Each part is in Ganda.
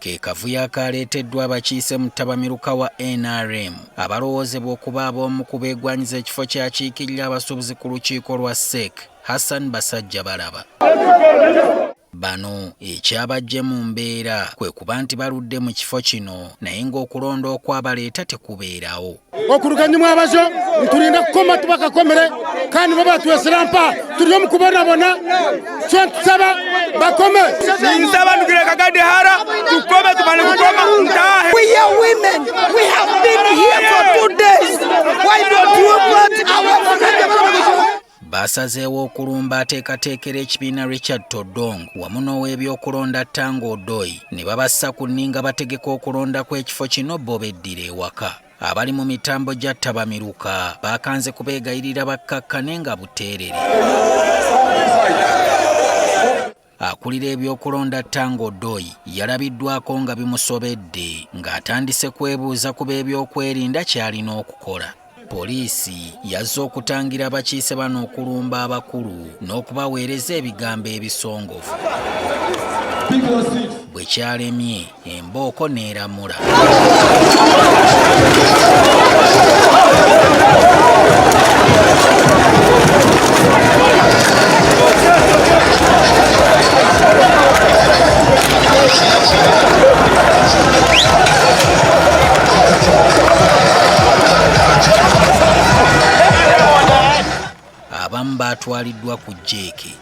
ke kavuyo akaleeteddwa abakiise mu ttabamiruka wa NRM abalowoozebwa okuba ab'omu ku beegwanyiza ekifo ky'akiikirira abasuubuzi ku lukiiko lwa SEC Hassan Basajja Balaba. Bano ekyabajje mu mbeera kwe kuba nti baludde mu kifo kino naye ng'okulonda okwabaleeta tekubeerawo. Okuluganyuma abazo ntulinda kukoma tubakakomere kandi baba tweserampa tuli omu kubonabona kyo tusaba bakome. Nsaba ndugire Kakadde Hara tukome tumale kukoma ntahe. We are women. We have been here for 2 days. Why don't you put our Basazeewo okulumba ateekateekera ekibiina Richard Todong wamu n'ow'ebyokulonda Tango Odoi ne babassa ku nninga bategeka okulonda kw'ekifo kino bo beddira ewaka. Abali mu mitambo gya ttabamiruka bakanze kubeegayirira bakkakkane nga buteerere. Akulira ebyokulonda Tango Odoi yalabiddwako nga bimusobedde ng'atandise kwebuuza ku b'ebyokwerinda ky'alina okukola. Poliisi yazze okutangira abakiise bano okulumba abakulu n'okubaweereza ebigambo ebisongovu. Bwe kyalemye embooko n'eramula. Abamu baatwaliddwa ku jeeki.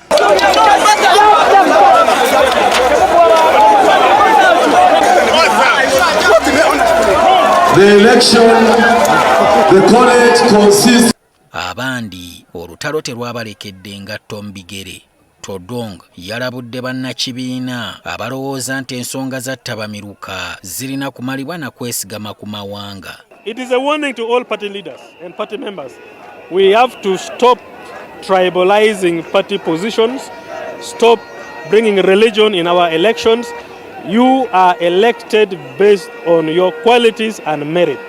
Abandi olutalo terwabalekedde ngatto mu bigere. Todong yalabudde bannakibiina abalowooza nti ensonga za ttabamiruka zirina kumalibwa na kwesigama ku mawanga. It is a warning to all party leaders and party members. We have to stop tribalizing party positions, stop bringing religion in our elections. You are elected based on your qualities and merits,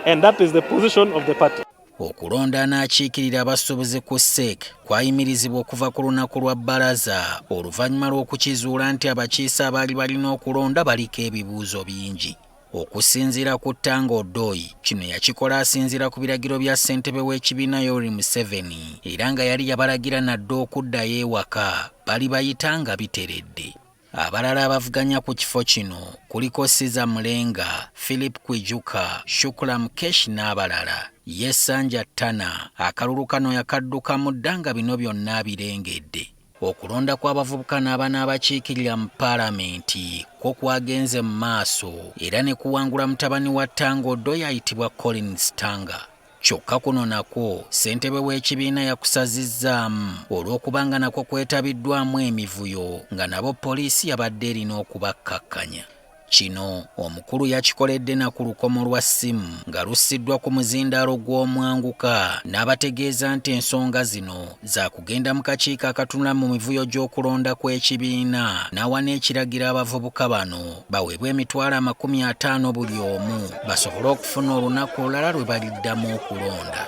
and that is the position of the party. Okulonda n'akiikirira abasuubuzi ku SEC kwayimirizibwa okuva ku lunaku lwa bbalaza oluvannyuma lw'okukizuula nti abakiise abaali balina okulonda baliko ebibuuzo bingi. Okusinziira ku Tango Odoi, kino yakikola asinziira ku biragiro bya ssentebe w'ekibiina Yoweri Museveni era nga yali yabalagira nadde okuddayo ewaka bali bayita nga biteredde. Abalala abavuganya ku kifo kino kuliko Siza Mulenga, Philip Kwijuka, Shukra Mukesh n'abalala. Yesanja Tana akalulu kano yakaddukamu dda nga bino byonna birengedde. Okulonda kw'abavubuka n'abaana abakiikirira mu paalamenti kwo kwagenze mu maaso era ne kuwangula mutabani wa Tango Odoi ayitibwa Collins Tanga. Kyokka kuno nakwo ssentebe w'ekibiina yakusazizzaamu olw'okubanga nakwo kwetabiddwamu emivuyo nga nabo poliisi yabadde erina okubakkakkanya. Kino omukulu yakikoledde na ku lukomo lwa ssimu nga lussiddwa ku muzindaalo gw'omwanguka n'abategeeza nti ensonga zino za kugenda mu kakiiko akatunula mu mivuyo gy'okulonda kw'ekibiina n'awa n'ekiragira abavubuka bano baweebwa emitwalo 50 buli omu basobole okufuna olunaku olulala lwe baliddamu okulonda.